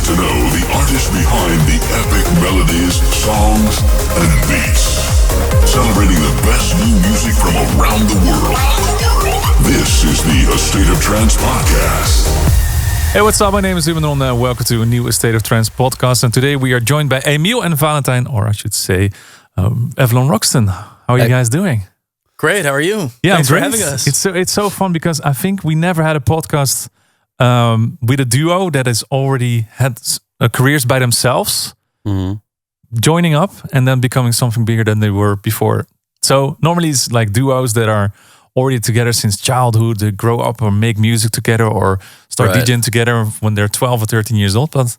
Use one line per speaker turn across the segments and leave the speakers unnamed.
to know the artist behind the epic melodies, songs, and beats. Celebrating the best new music from around the world. This is the A State of Trance podcast.
Hey, what's up? My name is Ruben Ron. Welcome to a new A State of Trance podcast. And today we are joined by Emil and Valentine, or I should say, AVALAN ROKSTON. How are you guys doing?
Great. How are you?
Yeah,
Thanks
great.
for having us.
It's so fun because I think we never had a podcast with a duo that has already had careers by themselves, joining up and then becoming something bigger than they were before. So normally it's like duos that are already together since childhood, they grow up or make music together or start DJing together when they're 12 or 13 years old. But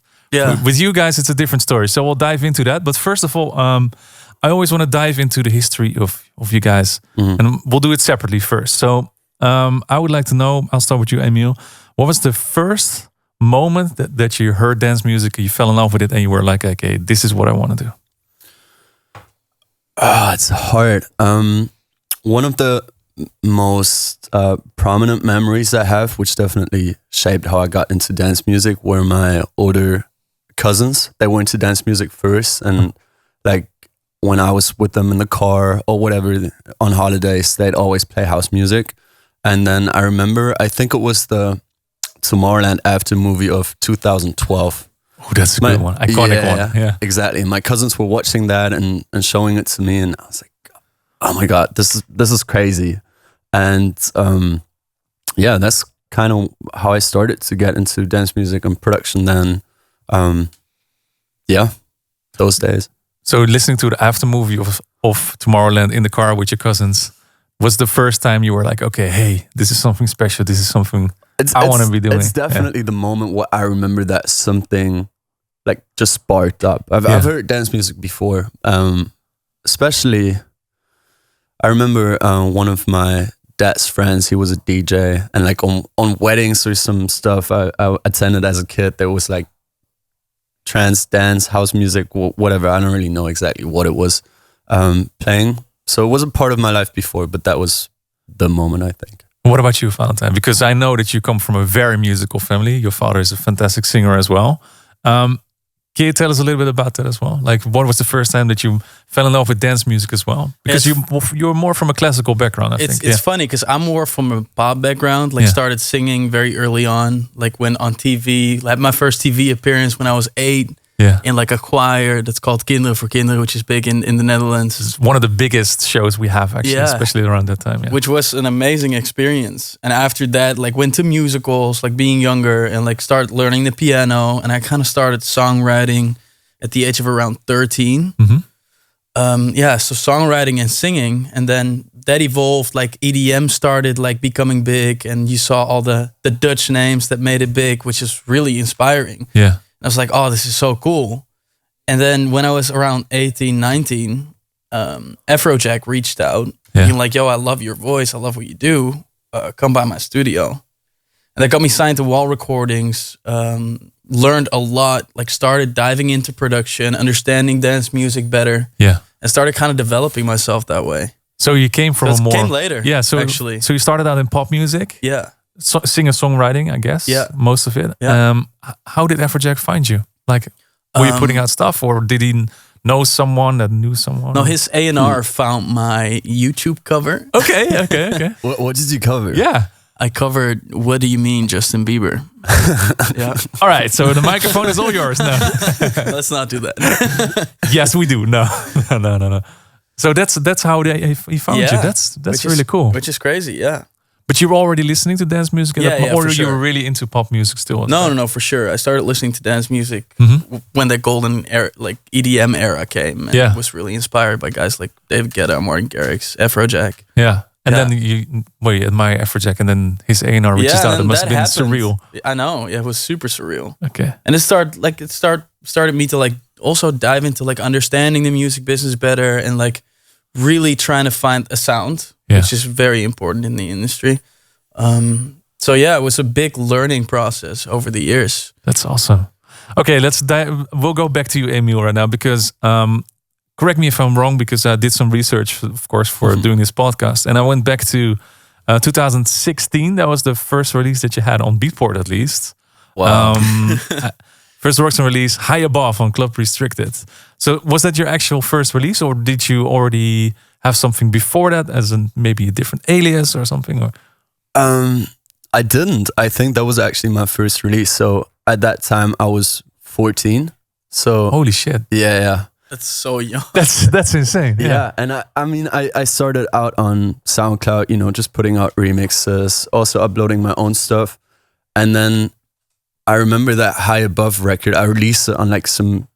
with you guys, it's a different story. So we'll dive into that. But first of all, I always want to dive into the history of you guys. And we'll do it separately first. So I would like to know, I'll start with you, Emil. What was the first moment that you heard dance music, you fell in love with it, and you were like, okay, this is what I want to do?
It's hard. One of the most prominent memories I have, which definitely shaped how I got into dance music, were my older cousins. They went to dance music first, and like when I was with them in the car or whatever on holidays, they'd always play house music. And then I remember, I think it was the Tomorrowland after movie of 2012.
Oh, that's a good one. Iconic one. Yeah,
exactly. My cousins were watching that and showing it to me, and I was like, oh my God, this is crazy. And that's kind of how I started to get into dance music and production then. Those days.
So listening to the after movie of Tomorrowland in the car with your cousins was the first time you were like, okay, hey, this is something special. This is something I want to be doing.
It's definitely the moment where I remember that something like just sparked up. I've heard dance music before, especially I remember one of my dad's friends, he was a DJ, and like on weddings or some stuff I attended as a kid, there was like trance, dance, house music, whatever. I don't really know exactly what it was playing. So it wasn't part of my life before, but that was the moment, I think.
What about you, Valentine? Because I know that you come from a very musical family. Your father is a fantastic singer as well. Can you tell us a little bit about that as well? Like, what was the first time that you fell in love with dance music as well? Because you're more from a classical background, I think.
It's funny because I'm more from a pop background. Like, started singing very early on. Like, when on TV, I had my first TV appearance when I was 8. In like a choir that's called Kinderen voor Kinderen, which is big in the Netherlands.
It's one of the biggest shows we have, actually, especially around that time. Yeah.
Which was an amazing experience. And after that, like went to musicals, like being younger, and like started learning the piano. And I kind of started songwriting at the age of around 13. So songwriting and singing. And then that evolved, like EDM started like becoming big, and you saw all the Dutch names that made it big, which is really inspiring.
Yeah.
I was like, oh, this is so cool. And then when I was around 18, 19, Afrojack reached out. Being like, yo, I love your voice. I love what you do. Come by my studio. And that got me signed to Wall Recordings. Learned a lot. Like started diving into production, understanding dance music better.
Yeah.
And started kind of developing myself that way.
So you came from
a more... came later, actually.
So you started out in pop music?
Yeah.
Singer-songwriting, I guess.
Yeah.
Most of it.
Yeah.
How did Afrojack find you? Like, were you putting out stuff, or did he know someone that knew someone?
No, his A&R found my YouTube cover.
Okay.
What did you cover?
Yeah.
I covered What Do You Mean, Justin Bieber.
All right, so the microphone is all yours now.
Let's not do that.
Yes, we do. No. So that's how he found you. That's really cool.
Which is crazy, yeah.
But you were already listening to dance music, or you were really into pop music still?
No, for sure. I started listening to dance music when the golden era, like EDM era came. And I was really inspired by guys like David Guetta, Martin Garrix, Afrojack.
Yeah. And then you admire Afrojack, and then his A&R reaches out. It must have been surreal.
I know. Yeah, it was super surreal.
Okay.
And it started me to like also dive into like understanding the music business better, and like really trying to find a sound, which is very important in the industry. So it was a big learning process over the years.
That's awesome. Okay, we'll go back to you, Emil, right now, because correct me if I'm wrong, because I did some research, of course, for doing this podcast, and I went back to 2016. That was the first release that you had on Beatport, at least.
Wow.
First Roxton release, High Above on Club Restricted. So was that your actual first release, or did you already have something before that, as in maybe a different alias or something? Or
I didn't. I think that was actually my first release. So at that time I was 14. So
holy shit.
Yeah.
That's so young.
That's insane.
Yeah. And I mean, I started out on SoundCloud, just putting out remixes, also uploading my own stuff. And then I remember that High Above record, I released it on like some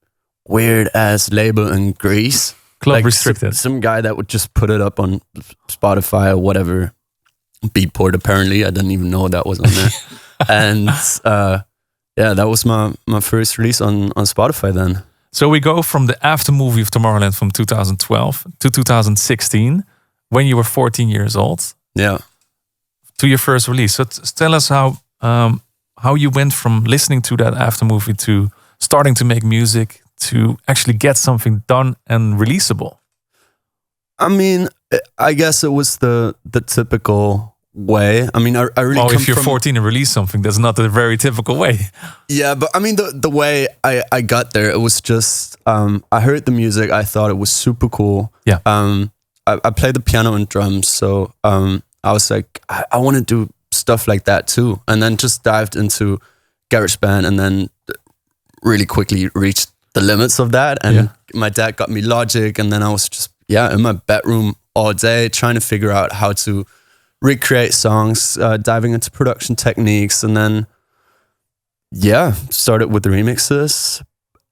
weird ass label in Greece.
Club
like
Restricted.
Some guy that would just put it up on Spotify or whatever. Beatport, apparently. I didn't even know that was on there. And that was my first release on Spotify then.
So we go from the after movie of Tomorrowland from 2012 to 2016, when you were 14 years old.
Yeah.
To your first release. So tell us how you went from listening to that after movie to starting to make music to actually get something done and releasable.
I mean, I guess it was the typical way. I mean, I really.
Well, if you're 14 and release something, that's not a very typical way.
Yeah, but I mean, the way I got there, it was just I heard the music, I thought it was super cool.
Yeah.
I played the piano and drums, so I was like, I want to do stuff like that too, and then just dived into GarageBand, and then really quickly reached the limits of that. And my dad got me Logic, and then I was just in my bedroom all day trying to figure out how to recreate songs, diving into production techniques, and then started with the remixes.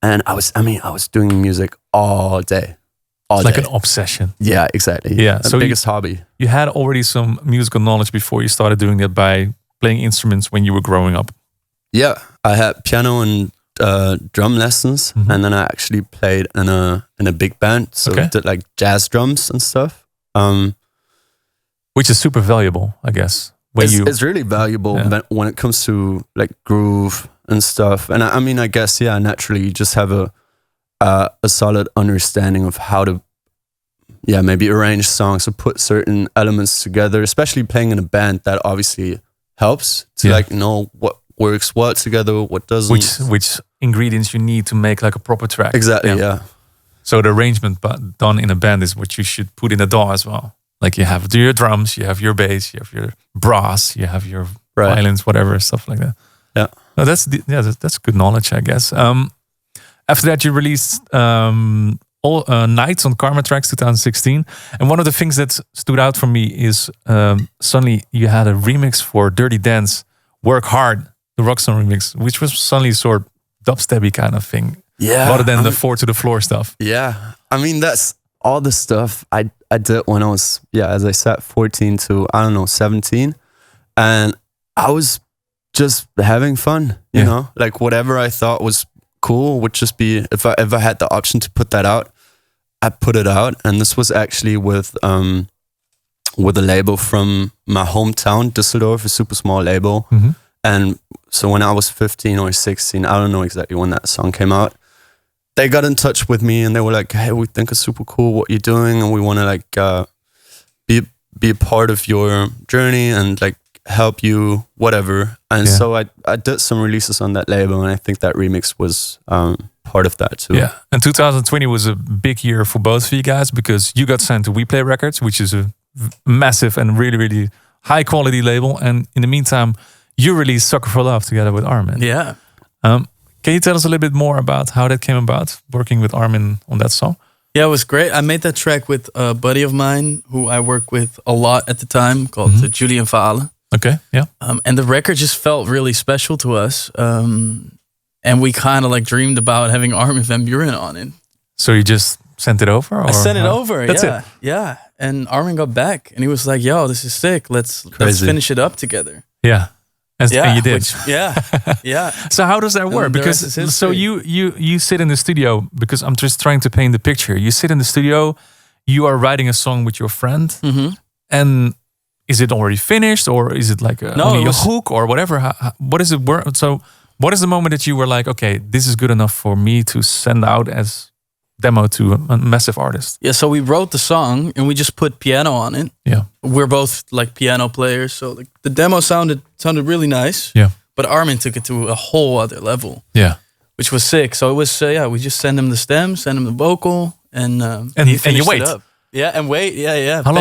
And I was doing music all day.
It's like an obsession.
Yeah, exactly.
Yeah,
so biggest hobby.
You had already some musical knowledge before you started doing that by playing instruments when you were growing up.
Yeah, I had piano and drum lessons, and then I actually played in a big band, so I did like jazz drums and stuff.
Which is super valuable, I guess.
It's really valuable when it comes to like groove and stuff. And I mean, I guess naturally you just have a solid understanding of how to maybe arrange songs or put certain elements together. Especially playing in a band, that obviously helps to like know what works what together, what doesn't.
Which ingredients you need to make like a proper track.
Exactly. Yeah.
So the arrangement done in a band is what you should put in the DAW as well. Like you have your drums, you have your bass, you have your brass, you have your violins, whatever, stuff like that.
Yeah.
No, that's good knowledge, I guess. After that, you released all Nights on Karma Tracks 2016. And one of the things that stood out for me is suddenly you had a remix for Dirty Dance, Work Hard, the Roxton remix, which was suddenly sort of dubstepy kind of thing.
Yeah.
Rather than the 4 to the floor stuff.
Yeah. I mean, that's all the stuff I did when I was, as I said, 14 to, 17. And I was just having fun, you know? Like whatever I thought was cool would just be, if I ever had the option to put that out, I put it out. And this was actually with a label from my hometown, Düsseldorf, a super small label.
Mm-hmm.
And so when I was 15 or 16, I don't know exactly when that song came out, they got in touch with me and they were like, hey, we think it's super cool what you're doing, and we want to like be a part of your journey and like help you, whatever. And so I did some releases on that label, and I think that remix was part of that too.
Yeah, and 2020 was a big year for both of you guys because you got signed to We Play Records, which is a massive and really, really high quality label. And in the meantime, you released Sucker for Love together with Armin.
Yeah.
Can you tell us a little bit more about how that came about, working with Armin on that song?
Yeah, it was great. I made that track with a buddy of mine who I worked with a lot at the time, called Julian Valen.
Okay, yeah.
And the record just felt really special to us. And we kind of like dreamed about having Armin van Buuren on it.
So you just sent it over? Or
I sent it over,
That's
it.
it?
Yeah. And Armin got back and he was like, yo, this is sick. Let's finish it up together.
Yeah. And you did.
Yeah.
So how does that work? Because so you sit in the studio, because I'm just trying to paint the picture. You sit in the studio, you are writing a song with your friend, and is it already finished, or is it like only a hook or whatever? What is it? So what is the moment that you were like, okay, this is good enough for me to send out as demo to a massive artist?
Yeah, so we wrote the song and we just put piano on it.
Yeah.
We're both like piano players, so like the demo sounded really nice.
Yeah.
But Armin took it to a whole other level.
Yeah.
which was sick. So it was we just send him the stems, send him the vocal, and he
and you wait.
it up. Yeah, and wait. Yeah.
How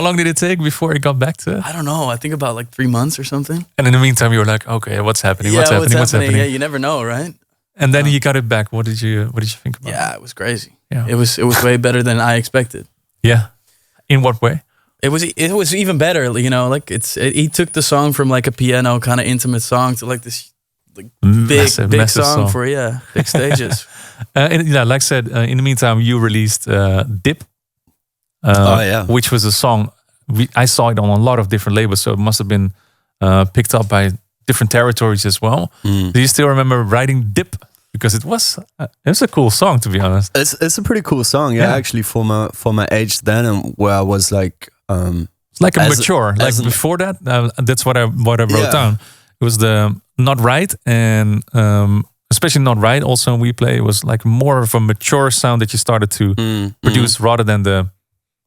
long did it take before he got back to it?
I don't know. I think about like 3 months or something.
And in the meantime, you were like, okay, what's happening? What's happening?
Yeah, you never know, right?
And then he got it back. What did you think about it?
Yeah, it was crazy.
Yeah.
It was way better than I expected.
Yeah. In what way?
It was even better, you know. Like he took the song from like a piano kind of intimate song to like this big song for big stages.
And like I said, in the meantime, you released Dip. Which was a song I saw it on a lot of different labels, so it must have been picked up by different territories as well. Do you still remember writing Dip? Because it was a cool song, to be honest.
It's a pretty cool song, actually, for my age then, and where I was like,
it's like mature. Like before that, that's what I wrote down. It was the Not Right, and especially Not Right. Also, in We Play, it was like more of a mature sound that you started to produce rather than the,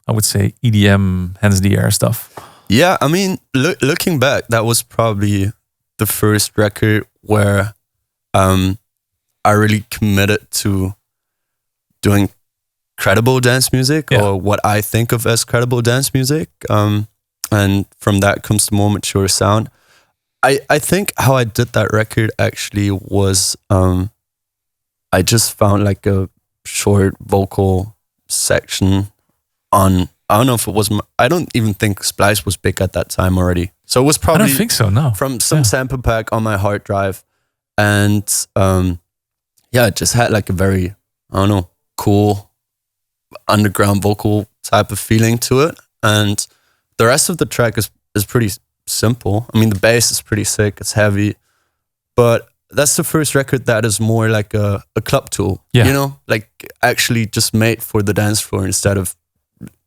I would say, EDM, hands in the air stuff.
Yeah, I mean, looking back, that was probably the first record where I really committed to doing credible dance music, or what I think of as credible dance music. And from that comes the more mature sound. I think how I did that record actually was I just found like a short vocal section on, I don't know if it was, I don't even think Splice was big at that time already. So it was probably,
I don't think so, no.
From some sample pack on my hard drive. And it just had like a very, I don't know, cool underground vocal type of feeling to it. And the rest of the track is pretty simple. I mean, the bass is pretty sick, it's heavy. But that's the first record that is more like a club tool, you know? Like actually just made for the dance floor instead of,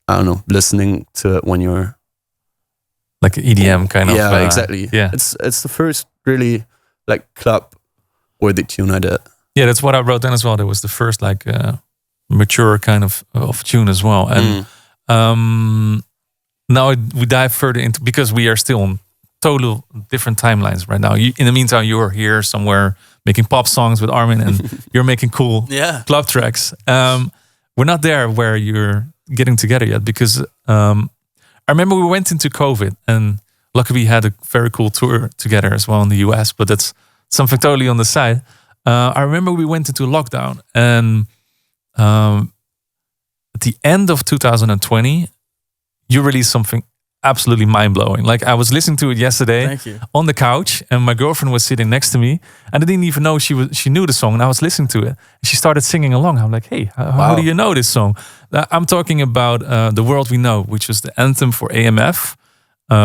I don't know, listening to it when you're
like an EDM kind of.
Yeah, exactly.
Yeah,
it's the first really like club worthy tune I did.
Yeah, that's what I wrote down as well. It was the first like mature kind of tune as well. And now we dive further into, because we are still on total different timelines right now. In the meantime, you are here somewhere making pop songs with Armin, and you're making cool club tracks. We're not there where you're getting together yet, because I remember we went into COVID, and luckily we had a very cool tour together as well in the US, but that's something totally on the side. I remember we went into lockdown, and at the end of 2020, you released something absolutely mind-blowing. Like, I was listening to it yesterday on the couch, and my girlfriend was sitting next to me, and I didn't even know she knew the song, and I was listening to it. And she started singing along. I'm like, hey, how do you know this song? I'm talking about The World We Know, which was the anthem for AMF,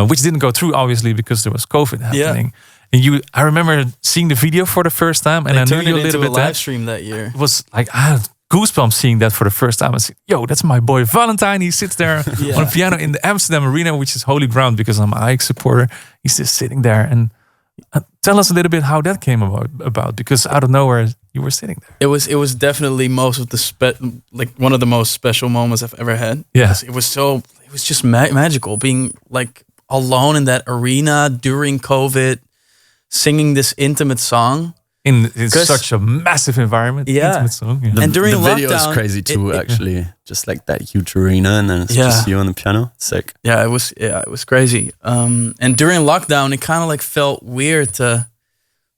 which didn't go through, obviously, because there was COVID happening. And I remember seeing the video for the first time, and I knew you a little bit.
Live stream that year.
It was like, I had goosebumps seeing that for the first time. I said, yo, that's my boy Valentine. He sits there on a piano in the Amsterdam Arena, which is holy ground because I'm an Ajax supporter. He's just sitting there. And tell us a little bit how that came about, because out of nowhere you were sitting there.
It was definitely most of the one of the most special moments I've ever had.
Yeah,
it was just magical being like alone in that arena during COVID, singing this intimate song.
In such a massive environment, intimate song. Yeah.
And during
the
lockdown,
video is crazy too. Actually, just like that huge arena, and then it's just you on the piano. Sick.
Yeah, it was crazy. And during lockdown, it kind of like felt weird to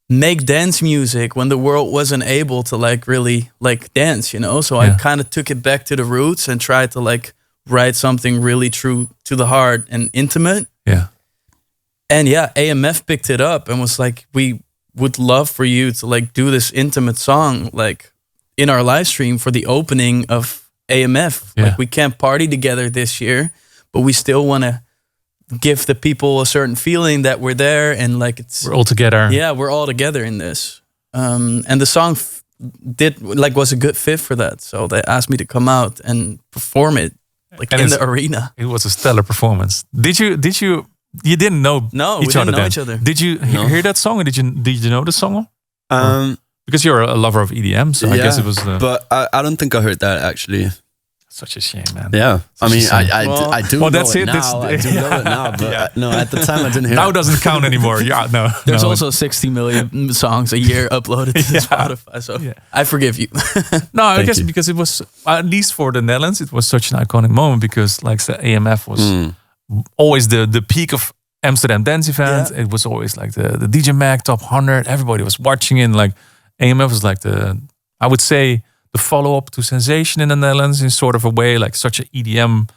make dance music when the world wasn't able to like really like dance, you know. So I kind of took it back to the roots and tried to like write something really true to the heart and intimate.
Yeah.
And AMF picked it up and was like, we would love for you to like do this intimate song like in our live stream for the opening of AMF. Like, we can't party together this year, but we still want to give the people a certain feeling that we're there and like we're
all together.
Yeah, we're all together in this. And the song was a good fit for that. So they asked me to come out and perform it like in the arena.
It was a stellar performance. Did you? You didn't know each other. Did you hear that song, or did you know the song? Because you're a lover of EDM, so I guess it was.
But I don't think I heard that actually.
Such a shame, man.
Yeah,
Such
I mean,
a shame.
I do.
Well,
know
that's
it
it.
now. I do know it now, but no, at the time I didn't hear.
Now
it.
doesn't count anymore. Yeah, no.
There's
no.
also 60 million songs a year uploaded to Spotify, so I forgive you.
No, I
Thank
guess
you.
because it was, at least for the Netherlands, it was such an iconic moment because, like, the AMF was always the peak of Amsterdam dance event.
Yeah.
It was always like the DJ Mag Top 100. Everybody was watching it. Like, AMF was like I would say, the follow-up to Sensation in the Netherlands in sort of a way, like such an EDM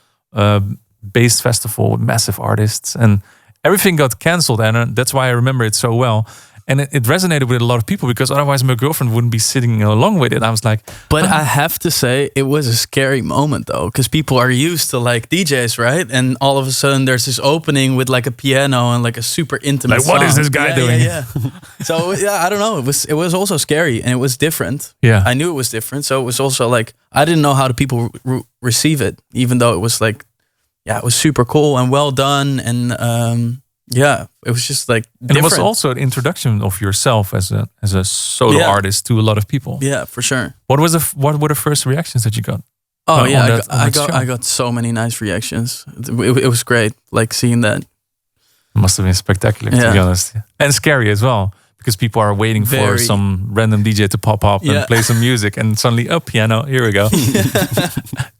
based festival with massive artists, and everything got cancelled, and that's why I remember it so well. And it resonated with a lot of people because otherwise my girlfriend wouldn't be sitting along with it. I was like,
But I have to say, it was a scary moment though, because people are used to like DJs, right? And all of a sudden there's this opening with like a piano and like a super intimate
Like, what is
song.
this guy doing?
Yeah. So I don't know. It was also scary and it was different.
Yeah.
I knew it was different. So it was also like, I didn't know how the people receive it, even though it was like, it was super cool and well done. And it was just like
and
different.
it was also an introduction of yourself as a solo artist to a lot of people.
Yeah, for sure.
What were the first reactions that you got?
Oh
on
yeah,
that show?
I got so many nice reactions. It was great, like seeing that.
It must have been spectacular, to be honest, and scary as well because people are waiting for
Very.
some random DJ to pop up and play some music, and suddenly, piano, here we go.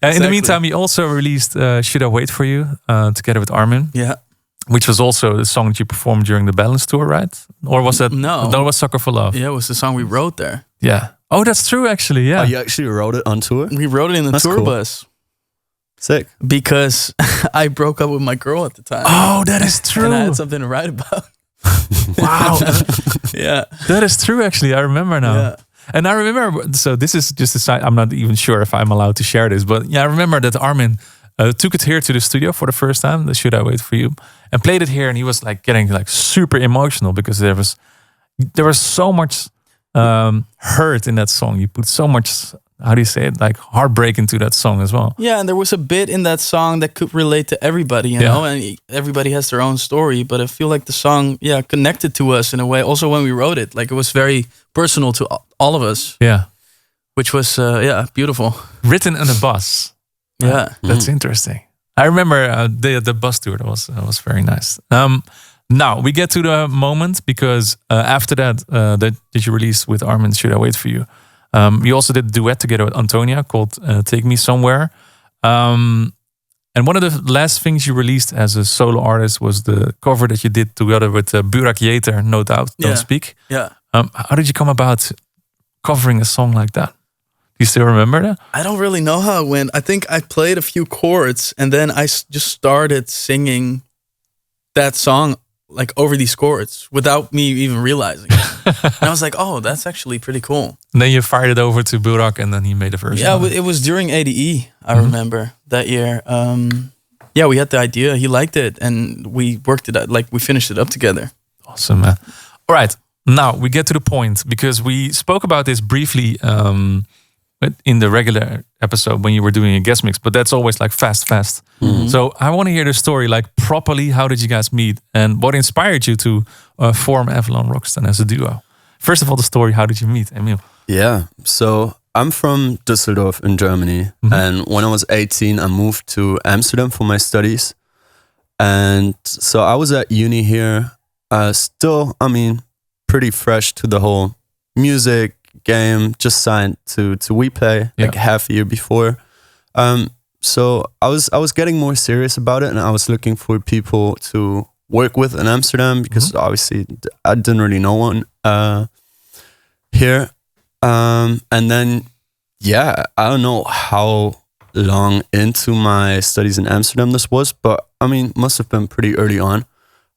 In the meantime, you also released "Should I Wait for You" together with Armin.
Yeah.
Which was also the song that you performed during the Balance Tour, right? Or was that
No?
That was "Sucker for Love."
Yeah, it was the song we wrote there.
Yeah. Oh, that's true, actually. Yeah.
Oh, you actually wrote it on tour?
We wrote it in the
That's
tour
cool.
bus
Sick.
because I broke up with my girl at the time.
Oh, that is true.
And I had something to write about.
Wow.
Yeah.
That is true, actually. I remember now.
Yeah.
And I remember, so this is just a side, I'm not even sure if I'm allowed to share this, but I remember that Armin took it here to the studio for the first time, the "Should I Wait for You," and played it here, and he was like getting like super emotional because there was so much hurt in that song. You put so much, how do you say it, like heartbreak into that song as well.
Yeah, and there was a bit in that song that could relate to everybody, you know, and everybody has their own story. But I feel like the song, connected to us in a way. Also, when we wrote it, like it was very personal to all of us.
Yeah.
Which was, beautiful.
Written in a bus.
Yeah.
That's interesting. I remember the bus tour. That was very nice. Now we get to the moment because after that you released with Armin "Should I Wait for You." You also did a duet together with Antonia called "Take Me Somewhere." And one of the last things you released as a solo artist was the cover that you did together with Burak Yeter, "No Doubt, Don't Speak."
Yeah.
How did you come about covering a song like that? Do you still remember that?
I don't really know how it went. I think I played a few chords and then I just started singing that song like over these chords without me even realizing it. And I was like, oh, that's actually pretty cool.
And then you fired it over to Burak and then he made a version.
Yeah, it was during ADE, I remember that year. We had the idea. He liked it and we worked it out. Like we finished it up together.
Awesome, man. All right. Now we get to the point because we spoke about this briefly in the regular episode when you were doing a guest mix, but that's always like fast. So I want to hear the story like properly. How did you guys meet and what inspired you to form AVALAN ROKSTON as a duo? First of all, the story, how did you meet, Emil?
Yeah, so I'm from Düsseldorf in Germany. And when I was 18, I moved to Amsterdam for my studies. And so I was at uni here, still, pretty fresh to the whole music game, just signed to WePlay like half a year before. So I was getting more serious about it and I was looking for people to work with in Amsterdam because obviously I didn't really know one here. And then, I don't know how long into my studies in Amsterdam this was, but must have been pretty early on.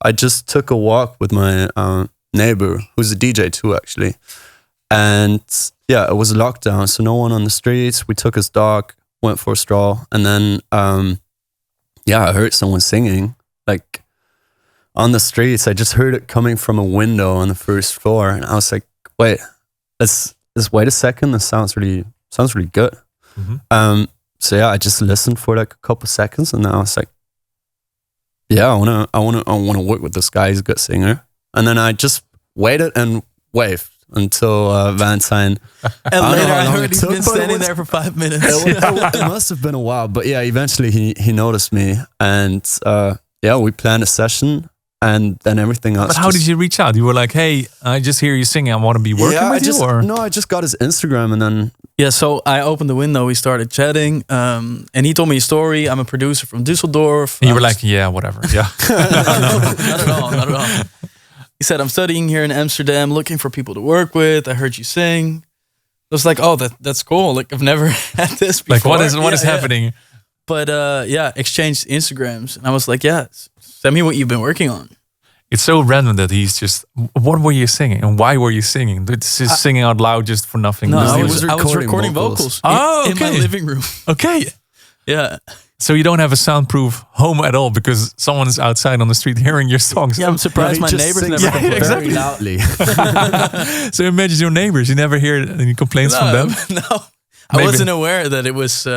I just took a walk with my neighbor, who's a DJ too, actually. And it was lockdown, so no one on the streets. We took his dog, went for a stroll, and then, I heard someone singing, like, on the streets. I just heard it coming from a window on the first floor, and I was like, wait, let's wait a second. This sounds really good. I just listened for like a couple seconds, and then I was like, I wanna work with this guy. He's a good singer. And then I just waited and waved. until Valentine.
And later I
how long
heard
it
he's
took,
been
but it
standing
was-
there for 5 minutes.
It must have been a while, but yeah, eventually he noticed me, and we planned a session, and then everything else.
But how did you reach out? You were like, "Hey, I just hear you singing. I want to be working with you." Or
I just got his Instagram, and then
Yeah, so I opened the window, we started chatting, and he told me a story. I'm a producer from Düsseldorf.
and you were like, "Yeah, whatever." Yeah.
not at all, not at all. He said, I'm studying here in Amsterdam, looking for people to work with. I heard you sing. I was like, oh, that's cool. Like, I've never had this before.
Like, what is happening?
But exchanged Instagrams. And I was like, yeah, send me what you've been working on.
It's so random that he's just. What were you singing, and why were you singing? This is singing out loud just for nothing.
No,
This
I
was-
was recording vocals
Oh,
in my
okay.
living room.
okay.
Yeah.
So you don't have a soundproof home at all because someone is outside on the street hearing your songs.
Yeah, I'm surprised my neighbors never complained.
very loudly.
So imagine your neighbors. You never hear any complaints from them.
No, I
Maybe.
wasn't aware that it was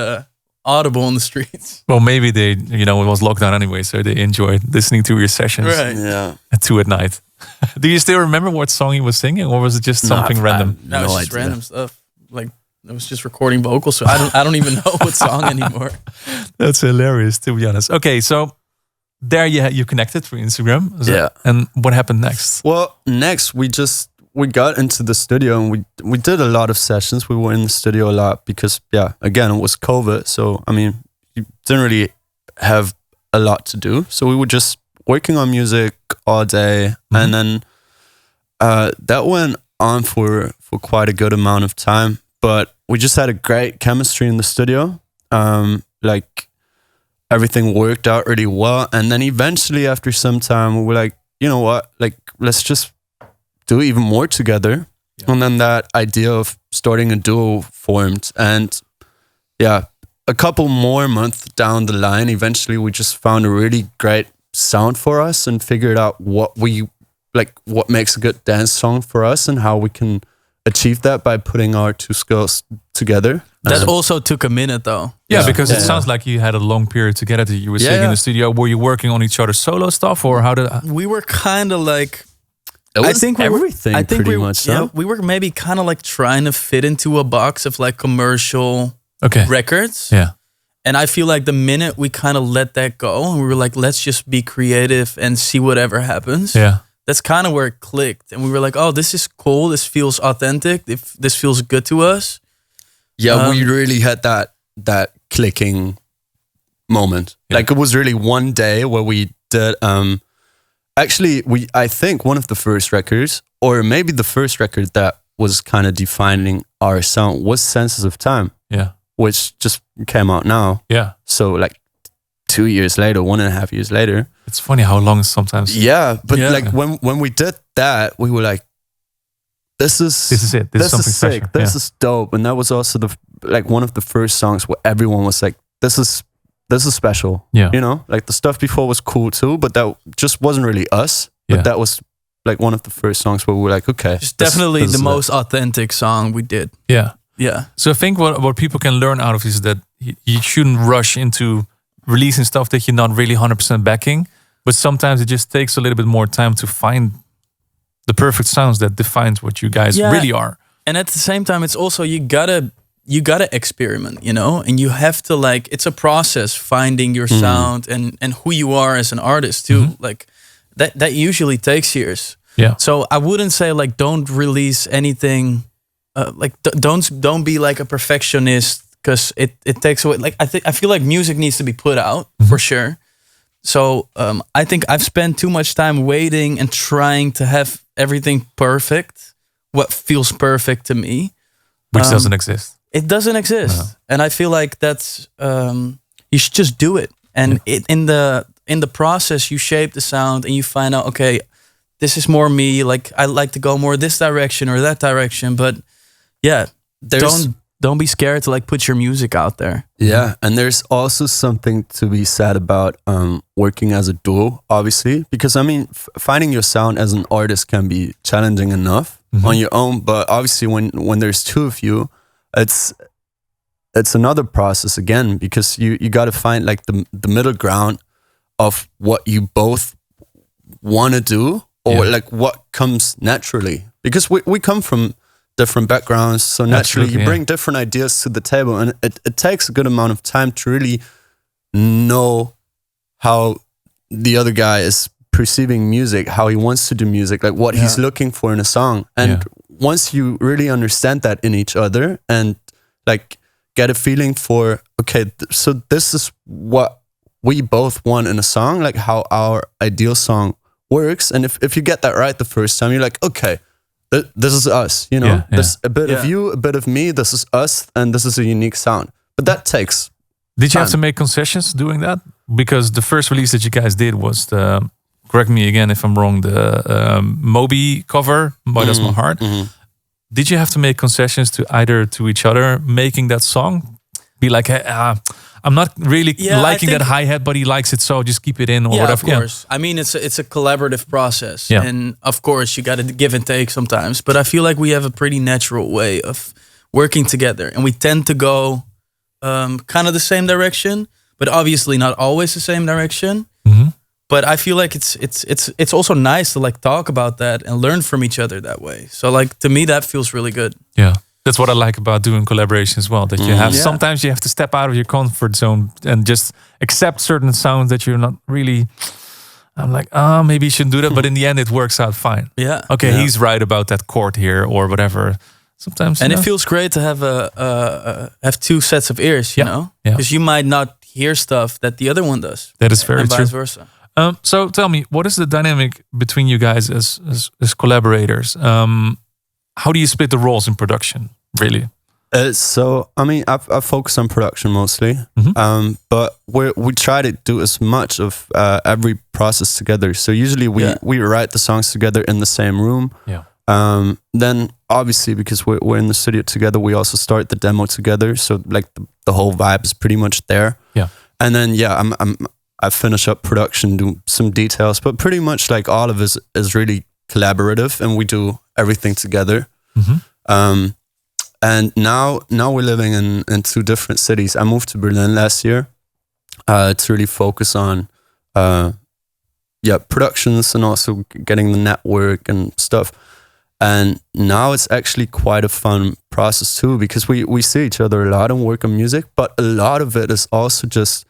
audible on the streets.
Well, maybe they, it was lockdown anyway, so they enjoyed listening to your sessions
Right.
Yeah.
at 2 at night. Do you still remember what song he was singing, or was it just something random?
No, it's just
idea.
random stuff. Like, I was just recording vocals, so I don't even know what song anymore.
That's hilarious, to be honest. Okay, so there you connected through Instagram.
Yeah.
And what happened next?
Well, next we got into the studio, and we did a lot of sessions. We were in the studio a lot because again, it was COVID, so I mean, you didn't really have a lot to do. So we were just working on music all day, and then that went on for quite a good amount of time. But we just had a great chemistry in the studio. Like, everything worked out really well. And then eventually, after some time, we were like, you know what? Like, let's just do even more together. Yeah. And then that idea of starting a duo formed. And a couple more months down the line, eventually we just found a really great sound for us and figured out what makes a good dance song for us and how we can achieve that by putting our two skills together.
That also took a minute, though.
Yeah, because it sounds like you had a long period together that you were sitting in the studio. Were you working on each other's solo stuff, or how did?
We were kind of like.
It was
I think
everything.
I think
pretty
we,
much.
Yeah, we were maybe kind of like trying to fit into a box of like commercial records.
Yeah.
And I feel like the minute we kind of let that go, and we were like, let's just be creative and see whatever happens.
Yeah.
That's kind of where it clicked, and we were like, "Oh, this is cool. This feels authentic. If this feels good to us."
Yeah, we really had that clicking moment.
Yeah.
Like, it was really one day where we did. Actually, I think one of the first records, or maybe the first record that was kind of defining our sound, was "Senses of Time."
Yeah.
Which just came out now.
Yeah.
So like 2 years later, 1.5 years later.
It's funny how long sometimes.
Yeah, but like when we did that, we were like, this is
it. This is something
sick.
special.
This is dope. And that was also one of the first songs where everyone was like, this is special.
Yeah.
You know, like the stuff before was cool too, but that just wasn't really us. But that was like one of the first songs where we were like, okay.
It's definitely the most authentic song we did.
Yeah.
Yeah.
So I think what people can learn out of this is that you shouldn't rush into releasing stuff that you're not really 100% backing. But sometimes it just takes a little bit more time to find the perfect sounds that defines what you guys really are.
And at the same time, it's also you gotta experiment, you know, and you have to it's a process finding your sound and who you are as an artist too. Like that usually takes years.
Yeah.
So I wouldn't say don't release anything. Don't be like a perfectionist, because it takes away. Like I feel like music needs to be put out for sure. So I think I've spent too much time waiting and trying to have everything perfect, what feels perfect to me,
Which doesn't exist.
It doesn't exist, and I feel like that's you should just do it. And in the process, you shape the sound, and you find out, okay, this is more me. Like I like to go more this direction or that direction, but don't be scared to put your music out there.
Yeah, and there's also something to be said about working as a duo, obviously, because I mean, finding your sound as an artist can be challenging enough on your own, but obviously when there's two of you, it's another process again, because you got to find the middle ground of what you both want to do, or what comes naturally. because we come from different backgrounds, so naturally
Absolutely,
you bring different ideas to the table, and it takes a good amount of time to really know how the other guy is perceiving music, how he wants to do music, like what he's looking for in a song. And once you really understand that in each other and like get a feeling for, okay, so this is what we both want in a song, like how our ideal song works. And if you get that right the first time, you're like, okay, this is us, you know, this a bit of you, a bit of me, this is us, and this is a unique sound. But that takes
Did you
time.
have to make concessions doing that? Because the first release that you guys did was the, correct me again if I'm wrong, the Moby cover, Boy Does My Heart. Did you have to make concessions to either to each other making that song? Be like, hey, I'm not really liking that hi-hat, but he likes it, so just keep it in or whatever.
Of course. I mean, it's a collaborative process. And of course, you got to give and take sometimes. But I feel like we have a pretty natural way of working together. And we tend to go kind of the same direction, but obviously not always the same direction. But I feel like it's also nice to like talk about that and learn from each other that way. So like to me, that feels really good.
Yeah. That's what I like about doing collaboration as well. That you have sometimes you have to step out of your comfort zone and just accept certain sounds that you're not really. I'm like, maybe you shouldn't do that, but in the end, it works out fine.
Yeah.
Okay, he's right about that chord here or whatever. Sometimes,
and it feels great to have have two sets of ears, you know, because you might not hear stuff that the other one does.
That is very
and
true.
Vice versa.
So tell me, what is the dynamic between you guys as collaborators? How do you split the roles in production, really?
So, I mean, I focus on production mostly, but we try to do as much of every process together. So usually we write the songs together in the same room.
Yeah.
Then obviously, because we're in the studio together, we also start the demo together. So like the whole vibe is pretty much there.
Yeah.
And then I finish up production, do some details, but pretty much like all of it is really collaborative, and we do everything together. And now we're living in two different cities. I moved to Berlin last year to really focus on productions and also getting the network and stuff. And now it's actually quite a fun process too, because we see each other a lot and work on music, but a lot of it is also just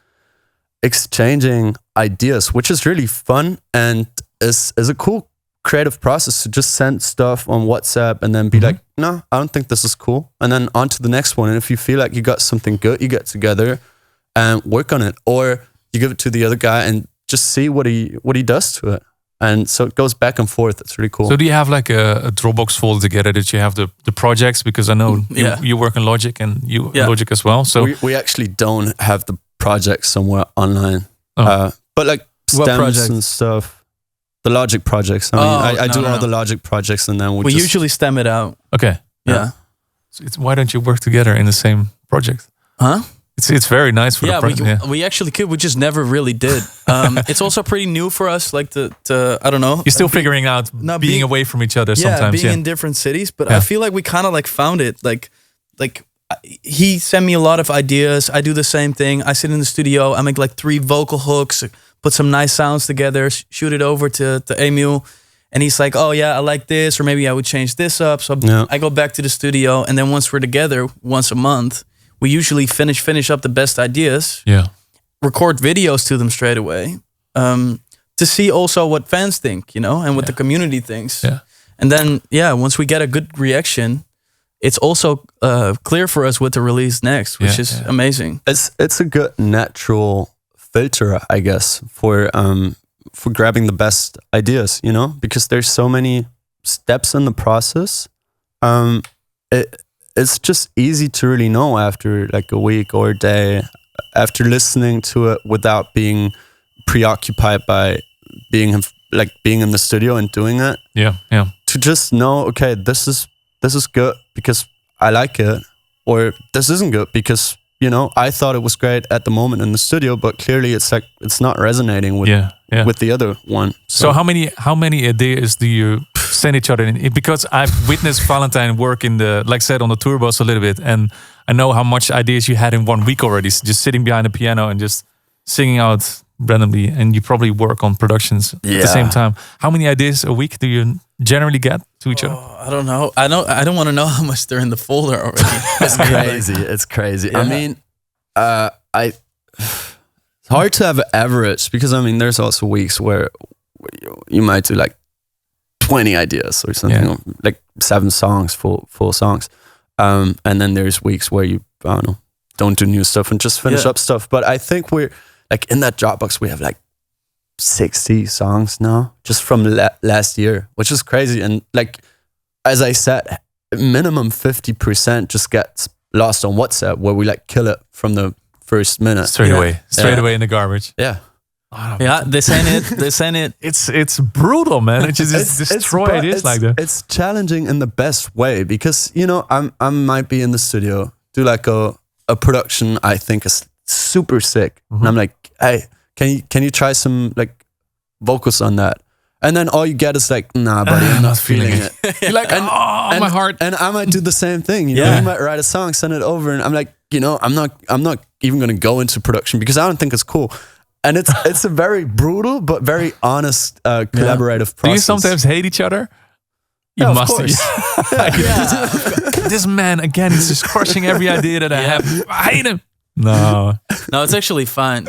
exchanging ideas, which is really fun and is a cool creative process to just send stuff on WhatsApp and then be like, no, I don't think this is cool. And then on to the next one. And if you feel like you got something good, you get together and work on it. Or you give it to the other guy and just see what he does to it. And so it goes back and forth. It's really cool.
So do you have like a Dropbox folder together that you have the projects? Because I know you work in Logic and you Logic as well. So
we actually don't have the project somewhere online. But like stems and stuff. The Logic projects. I mean, I do all the Logic projects, and then
we usually stem it out.
Okay.
Yeah.
So why don't you work together in the same project?
Huh?
It's very nice for the project.
We actually could. We just never really did. It's also pretty new for us. Like to I don't know.
You're still figuring out being away from each other sometimes.
Being in different cities. But I feel like we kind of like found it. Like he sent me a lot of ideas. I do the same thing. I sit in the studio. I make like 3 vocal hooks. Put some nice sounds together, shoot it over to Emil, and he's like, oh yeah, I like this, or maybe I would change this up. So I go back to the studio, and then once we're together, once a month, we usually finish up the best ideas, record videos to them straight away, to see also what fans think, you know, and what the community thinks. Yeah. And then, once we get a good reaction, it's also clear for us what to release next, which is amazing.
It's a good natural filter, I guess, for grabbing the best ideas, you know, because there's so many steps in the process. It's just easy to really know after like a week or a day after listening to it without being preoccupied by being in the studio and doing it.
Yeah.
To just know, okay, this is good because I like it, or this isn't good because, you know, I thought it was great at the moment in the studio, but clearly it's not resonating with the other one.
So how many ideas do you send each other in? Because I've witnessed Valentine work in like I said, on the tour bus a little bit, and I know how much ideas you had in 1 week already, just sitting behind the piano and just singing out randomly, and you probably work on productions at the same time. How many ideas a week do you generally get to each other?
I don't know. I don't want to know how much they're in the folder already.
It's crazy. It's crazy. Yeah. I mean, it's hard to have an average because I mean, there's also weeks where you might do like 20 ideas or something, like 7 songs, full songs. And then there's weeks where you, I don't know, don't do new stuff and just finish up stuff. But I think we're like in that Dropbox, we have like 60 songs now just from last year, which is crazy. And like, as I said, minimum 50% just gets lost on WhatsApp, where we like kill it from the first minute.
Straight away in the garbage.
Yeah.
Yeah, this ain't it. This ain't it.
It's brutal, man. It just destroy ideas like that.
It's challenging in the best way because, you know, I might be in the studio, do like a production I think is super sick. And I'm like, hey, can you try some like vocals on that? And then all you get is like, nah, buddy, I'm not feeling it.
You're like, and my heart.
And I might do the same thing. You know, you might write a song, send it over, and I'm like, you know, I'm not even gonna go into production because I don't think it's cool. And it's a very brutal but very honest collaborative process.
Do you sometimes hate each other? You must.
Of course.
This man again, he's just crushing every idea that I have. I hate him. No,
it's actually fine.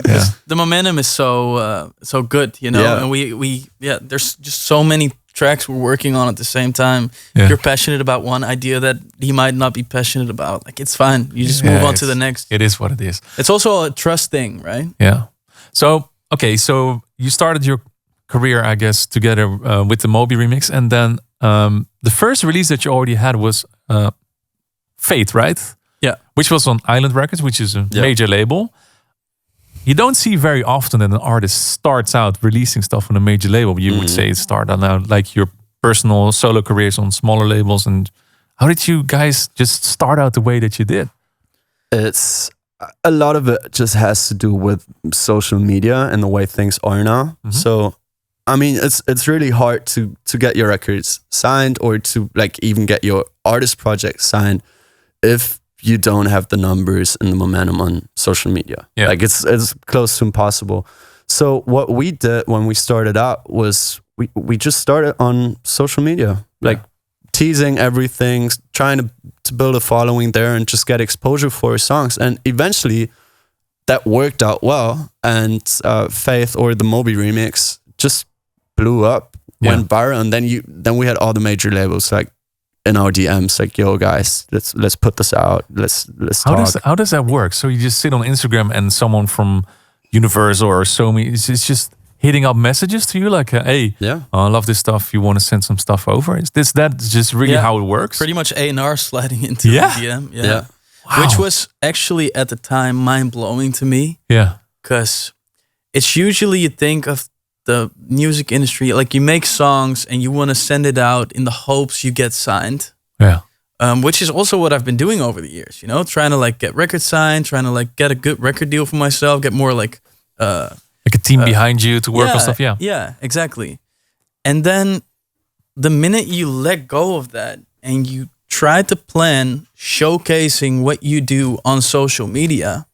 The momentum is so good, you know. And we there's just so many tracks we're working on at the same time. If you're passionate about one idea that he might not be passionate about, like it's fine. You just move on to the next.
It is what it is.
It's also a trust thing, right?
Yeah. So so you started your career, I guess, together with the Moby remix, and then the first release that you already had was Fate, right?
Yeah.
Which was on Island Records, which is a major label. You don't see very often that an artist starts out releasing stuff on a major label. You would say it started out like your personal solo careers on smaller labels. And how did you guys just start out the way that you did?
It's a lot of it just has to do with social media and the way things are now. So, I mean, it's really hard to get your records signed or to like even get your artist project signed if you don't have the numbers and the momentum on social media. Yeah. Like it's close to impossible. So what we did when we started out was we just started on social media, like teasing everything, trying to build a following there and just get exposure for our songs. And eventually that worked out well. And Faith, or the Moby remix, just blew up, went viral. And then we had all the major labels like in our DMs, like, yo guys, let's put this out. Let's talk.
How does that work? So you just sit on Instagram and someone from Universal or Somi is just hitting up messages to you like, hey, I love this stuff. You want to send some stuff over? Is that just really how it works?
Pretty much A&R sliding into the DM. Yeah. Wow. Which was actually at the time mind-blowing to me. Yeah. Because it's usually you think of the music industry, like you make songs and you want to send it out in the hopes you get signed. Yeah. Which is also what I've been doing over the years, you know, trying to like get records signed, trying to like get a good record deal for myself, get more like
a team behind you to work on stuff. Yeah.
Yeah, exactly. And then the minute you let go of that and you try to plan showcasing what you do on social media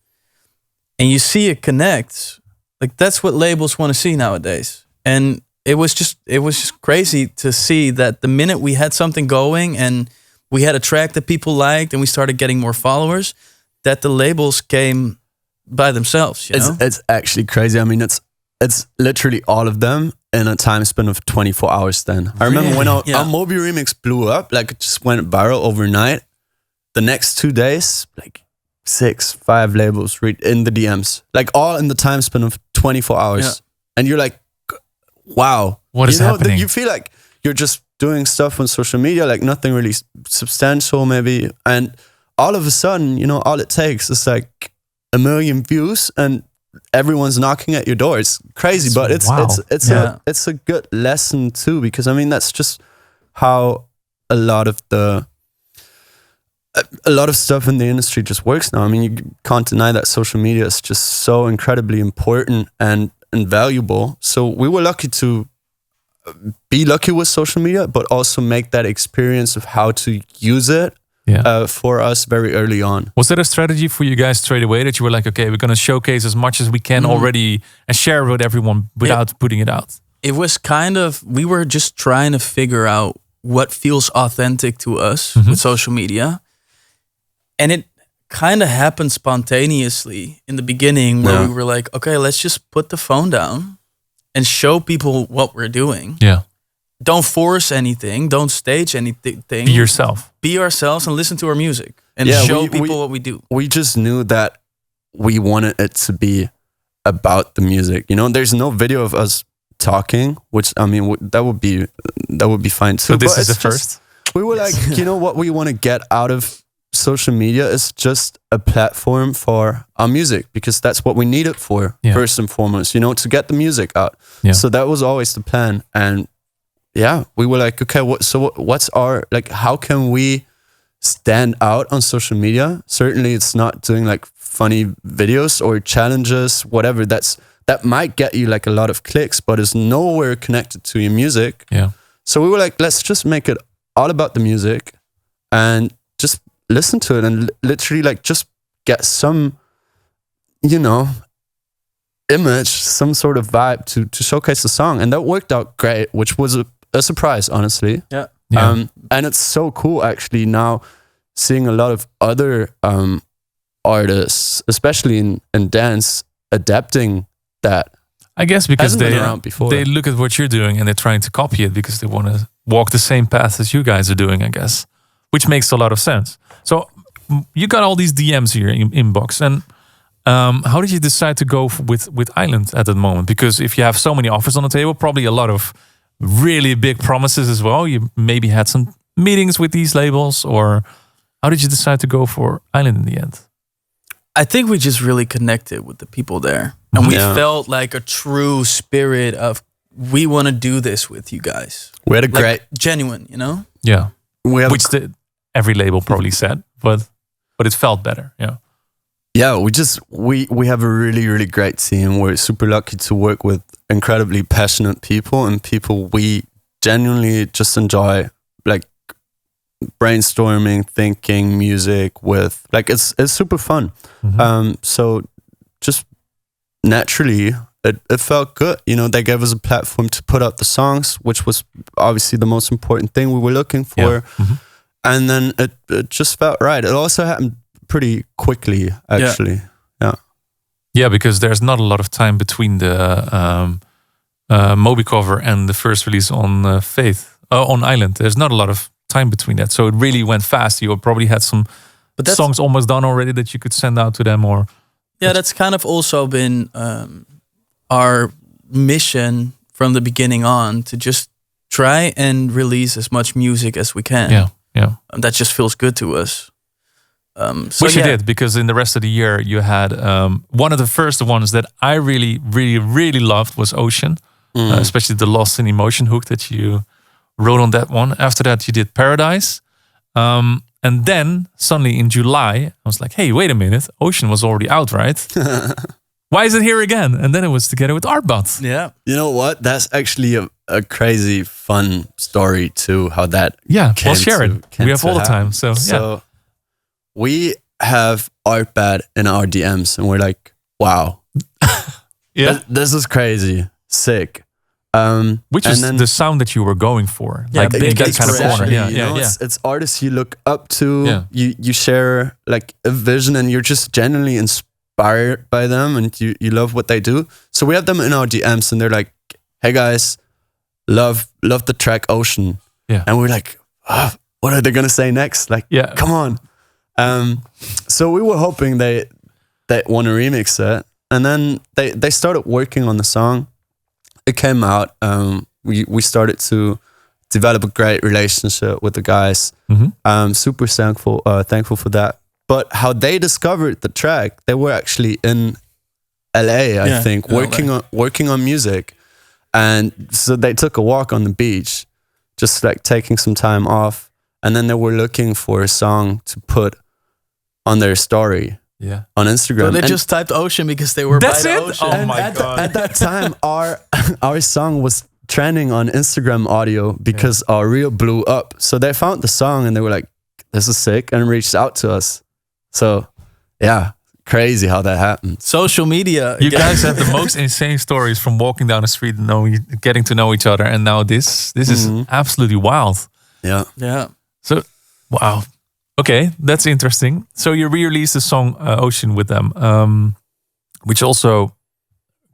and you see it connects, like that's what labels want to see nowadays. And it was just crazy to see that the minute we had something going and we had a track that people liked and we started getting more followers, that the labels came by themselves. You know?
It's actually crazy. I mean, it's literally all of them in a time span of 24 hours then. I remember when our Moby remix blew up, like it just went viral overnight. The next 2 days, like 5 labels in the DMs, like all in the time span of 24 hours. And you're like, wow,
what is happening?
You feel like you're just doing stuff on social media, like nothing really substantial maybe. And all of a sudden, you know, all it takes is like 1 million views and everyone's knocking at your door. It's crazy, but it's a good lesson too, because I mean, that's just how a lot of stuff in the industry just works now. I mean, you can't deny that social media is just so incredibly important and valuable. So we were lucky to be lucky with social media, but also make that experience of how to use it for us very early on.
Was that a strategy for you guys straight away that you were like, okay, we're going to showcase as much as we can already and share it with everyone without putting it out?
It was kind of, we were just trying to figure out what feels authentic to us with social media. And it kind of happened spontaneously in the beginning where we were like, okay, let's just put the phone down and show people what we're doing.
Yeah.
Don't force anything. Don't stage anything.
Be yourself.
Be ourselves and listen to our music and show people what we do.
We just knew that we wanted it to be about the music. You know, there's no video of us talking, which I mean that would be fine too.
So this is the first.
We were like, you know what we want to get out of social media is just a platform for our music, because that's what we need it for first and foremost. You know, to get the music out. Yeah. So that was always the plan, and we were like, okay, what's our, like, how can we stand out on social media? Certainly, it's not doing like funny videos or challenges, whatever. That might get you like a lot of clicks, but it's nowhere connected to your music. Yeah. So we were like, let's just make it all about the music and just listen to it and literally like just get some, you know, image, some sort of vibe to showcase the song. And that worked out great, which was a surprise, honestly.
Yeah.
And it's so cool actually now seeing a lot of other artists, especially in dance, adapting that.
I guess because they look at what you're doing and they're trying to copy it because they want to walk the same path as you guys are doing, I guess, which makes a lot of sense. So you got all these DMs here in inbox, and how did you decide to go with Island at that moment? Because if you have so many offers on the table, probably a lot of really big promises as well. You maybe had some meetings with these labels, or how did you decide to go for Island in the end?
I think we just really connected with the people there. And we felt like a true spirit of, we want to do this with you guys.
We had a great...
genuine, you know?
Yeah. Which every label probably said, but it felt better, yeah.
Yeah, we have a really, really great team. We're super lucky to work with incredibly passionate people and people we genuinely just enjoy, like, brainstorming, thinking music with. Like, it's super fun. So just naturally it felt good. You know, they gave us a platform to put out the songs, which was obviously the most important thing we were looking for. And then it just felt right. It also happened pretty quickly, actually. Yeah,
because there's not a lot of time between the Moby cover and the first release on Faith on Island. There's not a lot of time between that, so it really went fast. You probably had some songs almost done already that you could send out to them, or
that's kind of also been our mission from the beginning on, to just try and release as much music as we can. And that just feels good to us.
Which you did, because in the rest of the year you had one of the first ones that I really, really, really loved was Ocean, especially the Lost in Emotion hook that you wrote on that one. After that you did Paradise. And then suddenly in July, I was like, hey, wait a minute, Ocean was already out, right? Why is it here again? And then it was together with Artbot.
Yeah.
You know what? That's actually a crazy fun story too, how that
we'll share it. We have all the time. So
we have Artbot in our DMs and we're like, wow. This is crazy. Sick.
Which is the sound that you were going for, like big, that kind of corner.
It's artists you look up to. You share like a vision, and you're just genuinely inspired by them, and you love what they do. So we have them in our DMs, and they're like, "Hey guys, love the track Ocean." And we're like, "What are they gonna say next? Like, come on." So we were hoping they want to remix it, and then they started working on the song. It came out. We started to develop a great relationship with the guys. Super thankful for that. But how they discovered the track, they were actually in LA, I think, working on music, and so they took a walk on the beach, just like taking some time off, and then they were looking for a song to put on their story. On Instagram.
So they just typed Ocean because they were by the ocean.
Oh my God.
At that time, our song was trending on Instagram audio because our reel blew up. So they found the song and they were like, this is sick, and reached out to us. So yeah, crazy how that happened.
Social media.
You guys have the most insane stories from walking down the street and getting to know each other, and now this is absolutely wild.
Yeah.
So wow. Okay, that's interesting. So you re-released the song Ocean with them, which also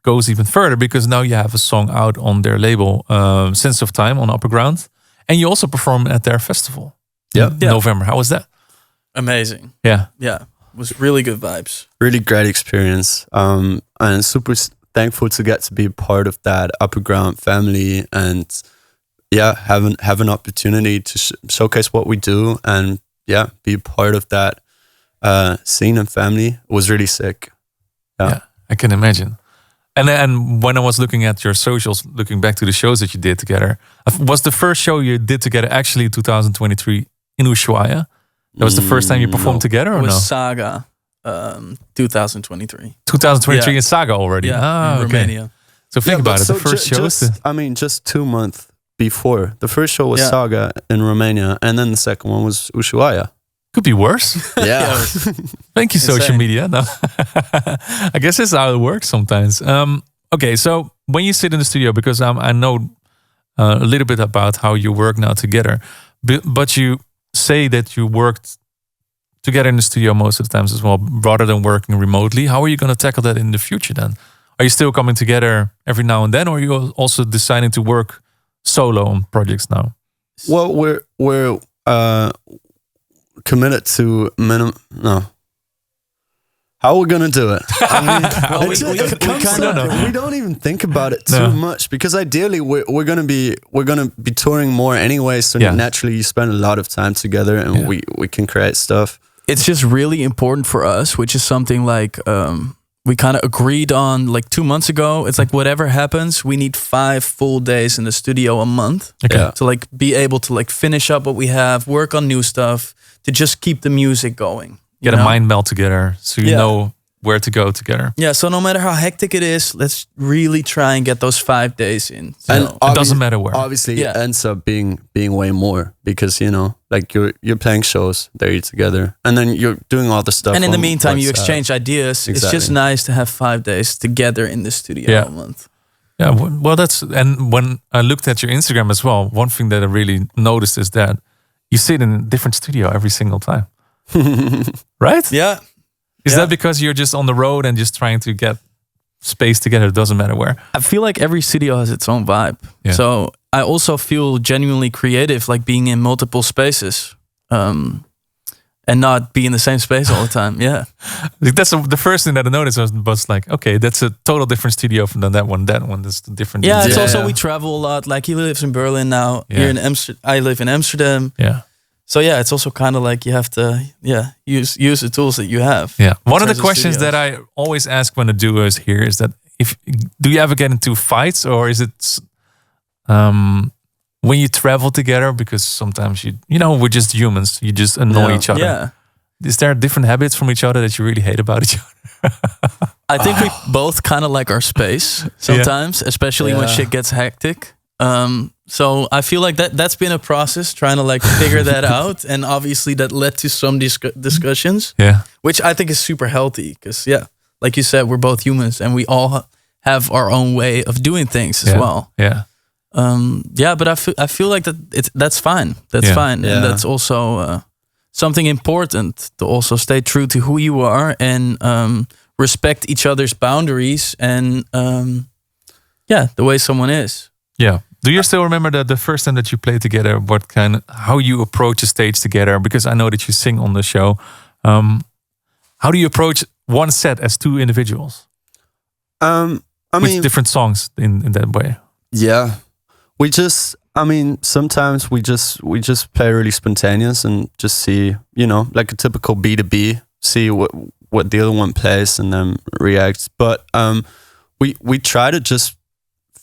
goes even further because now you have a song out on their label, Sense of Time on Upper Ground. And you also perform at their festival in November. How was that?
Amazing.
Yeah.
Yeah. It was really good vibes.
Really great experience. And super thankful to get to be part of that Upper Ground family and have an opportunity to showcase what we do and be part of that scene and family. It was really sick.
Yeah, I can imagine. And when I was looking at your socials, looking back to the shows that you did together, was the first show you did together actually 2023 in Ushuaia? That was the first time you performed together, or
it was
no?
Saga, 2023.
2023 in Saga already.
Yeah, in Romania.
So think about it. The first show,
just 2 months before. The first show was Saga in Romania, and then the second one was Ushuaia.
Could be worse.
Yeah.
Thank you, social media. No. I guess that's how it works sometimes. Okay, so when you sit in the studio, because I know a little bit about how you work now together, but you say that you worked together in the studio most of the times as well, rather than working remotely. How are you going to tackle that in the future then? Are you still coming together every now and then, or are you also deciding to work solo on projects now?
Well, we're committed to no. How are we gonna do it? I mean, we don't even think about it too much because ideally we're gonna be touring more anyway. So naturally, you spend a lot of time together, and we can create stuff.
It's just really important for us, which is something like we kind of agreed on like 2 months ago. It's like whatever happens, we need 5 full days in the studio a month to like be able to like finish up what we have, work on new stuff, to just keep the music going.
Get a mind meld together so you know where to go together.
Yeah, so no matter how hectic it is, let's really try and get those 5 days in. So.
And it doesn't matter where.
Obviously, it ends up being way more because, like you're playing shows there together and then you're doing all the stuff.
And in the meantime, you exchange ideas. Exactly. It's just nice to have 5 days together in the studio a month.
Yeah, well, and when I looked at your Instagram as well, one thing that I really noticed is that you sit in a different studio every single time. Right?
Yeah.
Is that because you're just on the road and just trying to get space together? It doesn't matter where.
I feel like every studio has its own vibe. Yeah. So I also feel genuinely creative, like being in multiple spaces and not be in the same space all the time. Yeah.
That's the first thing that I noticed was like, okay, that's a total different studio than that one. That one is different.
Yeah, it's also we travel a lot. Like he lives in Berlin now. Here in I live in Amsterdam.
Yeah.
So yeah, it's also kind of like you have to use the tools that you have.
Yeah. One of the questions that I always ask when a duo is here is that do you ever get into fights, or is it when you travel together, because sometimes we're just humans, you just annoy each other.
Yeah.
Is there different habits from each other that you really hate about each other?
I think we both kind of like our space sometimes, especially when shit gets hectic. So I feel like that's been a process trying to like figure that out, and obviously that led to some discussions.
Yeah,
which I think is super healthy because like you said, we're both humans and we all have our own way of doing things as well.
Yeah,
but I feel like that's fine. That's fine, and that's also something important to also stay true to who you are and respect each other's boundaries and the way someone is.
Yeah. Do you still remember the first time that you played together? How you approach a stage together? Because I know that you sing on the show. How do you approach one set as 2 individuals? With different songs in that way.
Yeah, sometimes we just play really spontaneous and just see, like a typical B2B, see what the other one plays and then react. But we try to just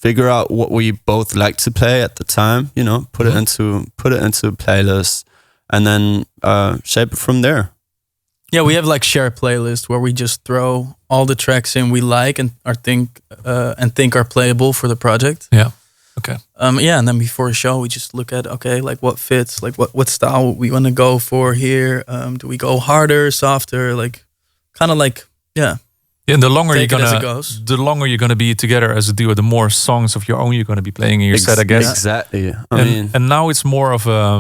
figure out what we both like to play at the time, put it into a playlist and then shape it from there.
Yeah, we have like shared playlist where we just throw all the tracks in we like and think are playable for the project.
Yeah. Okay.
Yeah, and then before a show, we just look at like what fits, like what style we want to go for here. Do we go harder, softer, like kind of like
Yeah, and the longer
take it as it goes.
the longer you're gonna be together as a duo, the more songs of your own you're gonna be playing in your set, I guess.
Exactly.
And now it's more of a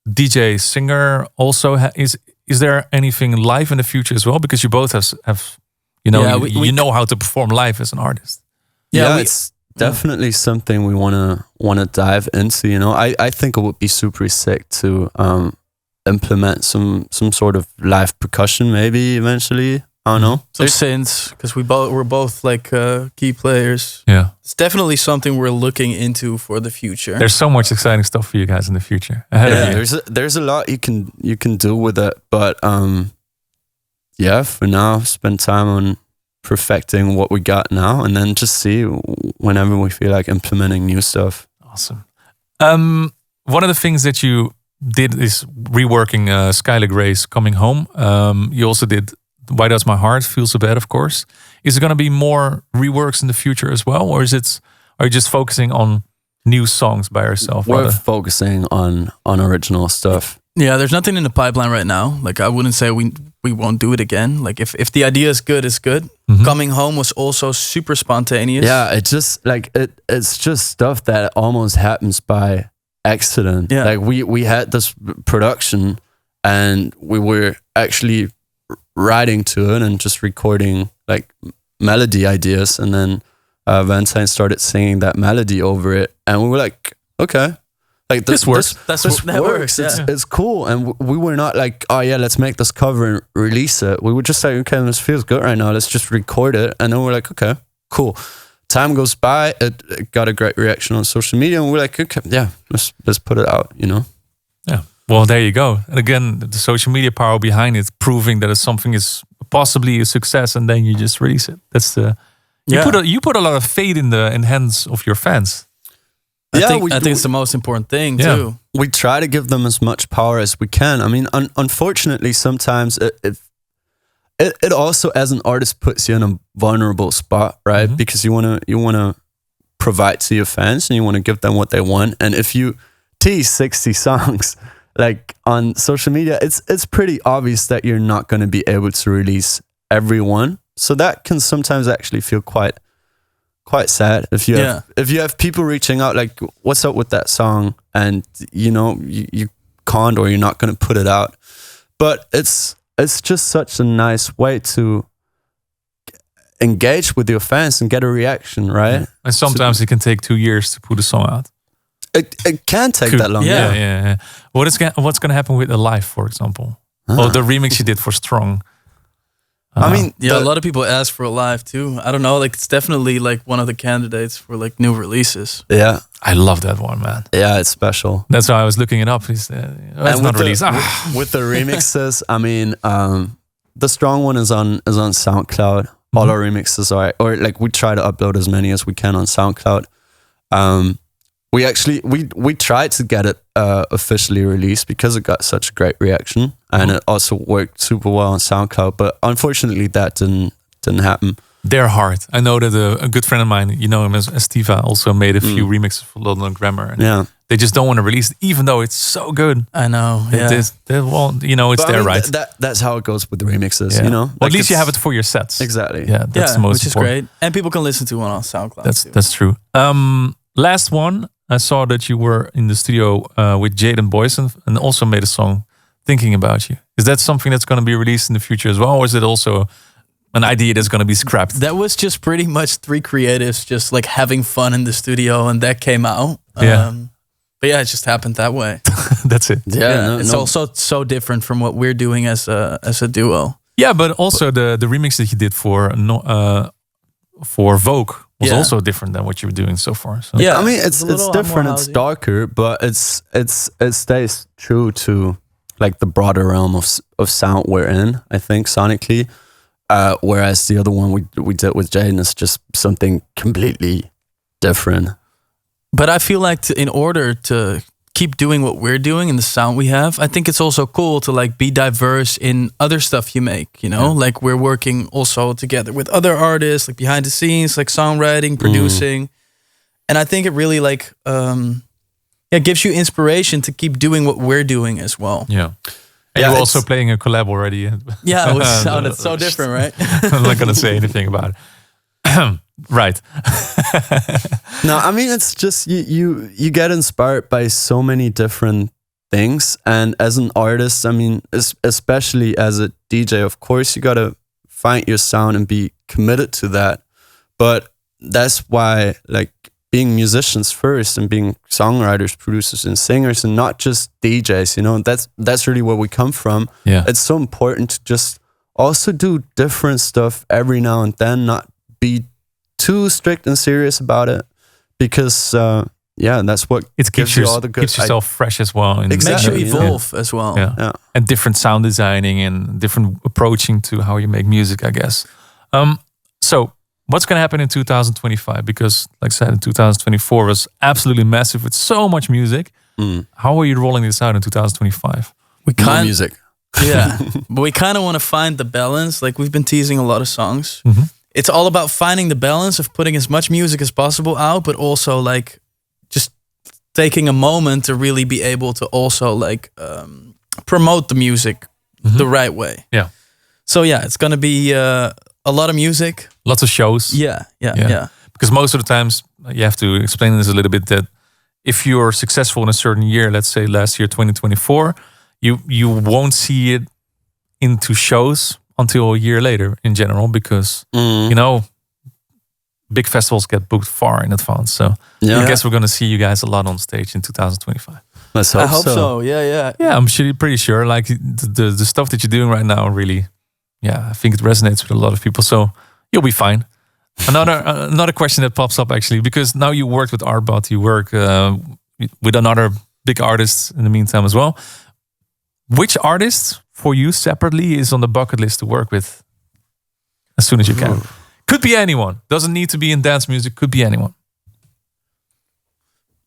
DJ singer. Also, is there anything live in the future as well? Because you both have you know, you know how to perform live as an artist.
Yeah, it's definitely something we wanna dive into. You know, I think it would be super sick to implement some sort of live percussion maybe eventually. I don't know.
Some synths, because we're both like key players.
Yeah,
It's definitely something we're looking into for the future.
there's so much exciting stuff for you guys in the future ahead of you.
There's a lot you can do with it, but for now, spend time on perfecting what we got now, and then just see whenever we feel like implementing new stuff.
Awesome. One of the things that you did is reworking Skylar Gray's Coming Home. You also did Why Does My Heart Feel So Bad, of course. Is it going to be more reworks in the future as well? Or are you just focusing on new songs by yourself?
We're focusing on original stuff.
Yeah, there's nothing in the pipeline right now. Like I wouldn't say we won't do it again. Like if the idea is good, it's good.
Mm-hmm.
Coming Home was also super spontaneous.
Yeah, it just like it's just stuff that almost happens by accident.
Yeah.
Like we had this production and we were actually writing to it and just recording like melody ideas, and then Valentine started singing that melody over it, and we were like, okay, like this works.
That works. Yeah.
It's cool, and we were not like, oh yeah, let's make this cover and release it. We were just like, okay, this feels good right now, let's just record it. And then we're like, okay, cool. Time goes by, it got a great reaction on social media, and we're like, okay, yeah, let's put it out, you know.
Yeah. Well, there you go. And again, the social media power behind it, proving that something is possibly a success, and then you just release it. That's the you put a lot of faith in the hands of your fans.
I think it's the most important thing too.
We try to give them as much power as we can. I mean, unfortunately, sometimes it also, as an artist, puts you in a vulnerable spot, right? Mm-hmm. Because you wanna provide to your fans, and you want to give them what they want. And if you tease 60 songs like on social media, it's pretty obvious that you're not going to be able to release every one. So that can sometimes actually feel quite sad if you have people reaching out like, what's up with that song, and you know you can't, or you're not going to put it out. But it's just such a nice way to engage with your fans and get a reaction, right? And
sometimes it can take 2 years to put a song out.
It can take that long.
Yeah. What's going to happen with Alive, for example? Or the remix you did for Strong.
I mean, a lot of people ask for Alive too. I don't know, like it's definitely like one of the candidates for like new releases.
Yeah,
I love that one, man.
Yeah, it's special.
That's why I was looking it up. It's not released.
With the remixes, I mean, the Strong one is on SoundCloud. All our remixes are, or like we try to upload as many as we can on SoundCloud. We actually we tried to get it officially released because it got such a great reaction, and it also worked super well on SoundCloud. But unfortunately, that didn't happen.
They're hard. I know that a good friend of mine, you know him as Estiva, also made a few remixes for London Grammar. And they just don't want to release it, even though it's so good.
I know.
Well, you know, it's their right.
That's how it goes with the remixes. You know,
well, at least you have it for your sets.
Exactly.
Yeah, that's the most
which is great, and people can listen to it on SoundCloud.
That's true. Last one. I saw that you were in the studio with Jaden Boyson and also made a song, Thinking About You. Is that something that's going to be released in the future as well? Or is it also an idea that's going to be scrapped?
That was just pretty much 3 creatives just like having fun in the studio, and that came out. But yeah, it just happened that way.
That's it.
It's also so different from what we're doing as a duo.
Yeah, but also the remix that you did for Vogue was also different than what you were doing so far. So.
Yeah, I mean it's different. It's darker, but it stays true to like the broader realm of sound we're in. I think sonically, whereas the other one we did with Jaden is just something completely different.
But I feel like in order to keep doing what we're doing and the sound we have, I think it's also cool to like be diverse in other stuff you make, you know? Like we're working also together with other artists, like behind the scenes, like songwriting, producing. And I think it really like gives you inspiration to keep doing what we're doing as well.
Yeah. And you're also playing a collab already.
Yeah, it sounded so different, right?
I'm not gonna say anything about it. Right.
No, I mean, it's just you get inspired by so many different things, and as an artist, I mean, especially as a DJ, of course, you gotta find your sound and be committed to that. But that's why, like, being musicians first and being songwriters, producers, and singers, and not just DJs, you know, that's really where we come from.
Yeah,
it's so important to just also do different stuff every now and then, not be too strict and serious about it, because that's what
it
gives you all the good.
Keeps yourself fresh as well.
It makes you evolve as well.
Yeah. And different sound designing and different approaching to how you make music, I guess. So what's going to happen in 2025? Because, like I said, in 2024 was absolutely massive with so much music. How are you rolling this out in 2025?
More music.
Yeah, but we kind of want to find the balance. Like, we've been teasing a lot of songs. It's all about finding the balance of putting as much music as possible out, but also like just taking a moment to really be able to also like promote the music the right way.
Yeah.
So yeah, it's gonna be a lot of music,
lots of shows.
Yeah.
Because most of the times you have to explain this a little bit, that if you're successful in a certain year, let's say last year 2024, you won't see it into shows until a year later in general, because you know, big festivals get booked far in advance. So I guess we're going to see you guys a lot on stage in 2025.
I hope so. Yeah.
I'm pretty sure. Like the stuff that you're doing right now, really, I think it resonates with a lot of people. So you'll be fine. Another question that pops up, actually, because now you work with Artbot, you work with another big artist in the meantime as well. Which artist for you separately is on the bucket list to work with as soon as you can? Could be anyone. Doesn't need to be in dance music. Could be anyone.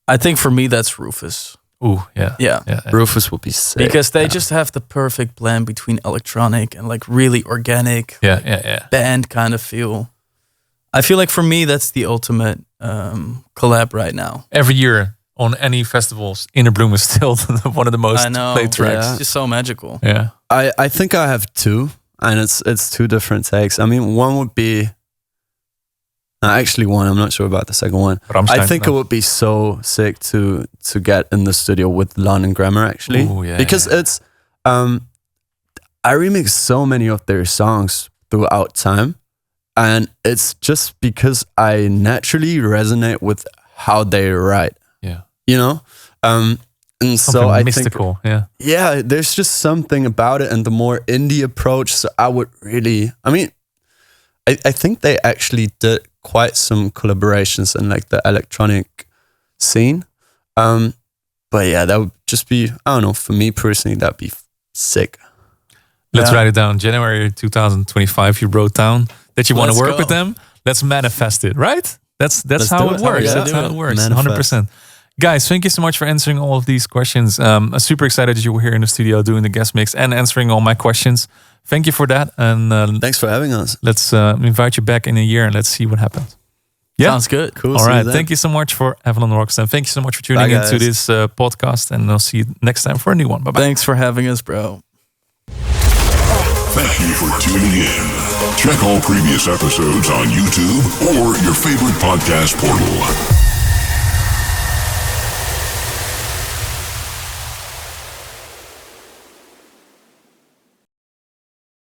I think for me, that's Rufus.
Ooh, yeah.
Rufus will be sick.
Because they just have the perfect blend between electronic and like really organic, band kind of feel. I feel like for me, that's the ultimate collab right now.
Every year on any festivals, Inner Bloom is still one of the most played tracks.
It's just so magical.
Yeah.
I think I have two, and it's two different takes. I mean, one would be actually one. I'm not sure about the second one. I think it would be so sick to get in the studio with London Grammar, actually.
Ooh,
because it's I remix so many of their songs throughout time, and it's just because I naturally resonate with how they write.
Yeah.
You know? And
something
so I
mystical,
think, there's just something about it, and the more indie approach. So I would really, I think they actually did quite some collaborations in like the electronic scene. But yeah, that would just be, I don't know, for me personally, that'd be sick.
Let's write it down. January 2025, you wrote down that you want to work with them. Let's manifest it, right? That's how it works. That's how it works. 100%. Guys, thank you so much for answering all of these questions. I'm super excited that you were here in the studio doing the guest mix and answering all my questions. Thank you for that. And
thanks for having us.
Let's invite you back in a year and let's see what happens. Yeah?
Sounds good.
Cool. All right. Thank you so much for AVALAN ROKSTON. Thank you so much for tuning into this podcast. And I'll see you next time for a new one. Bye-bye.
Thanks for having us, bro.
Thank you for tuning in. Check all previous episodes on YouTube or your favorite podcast portal.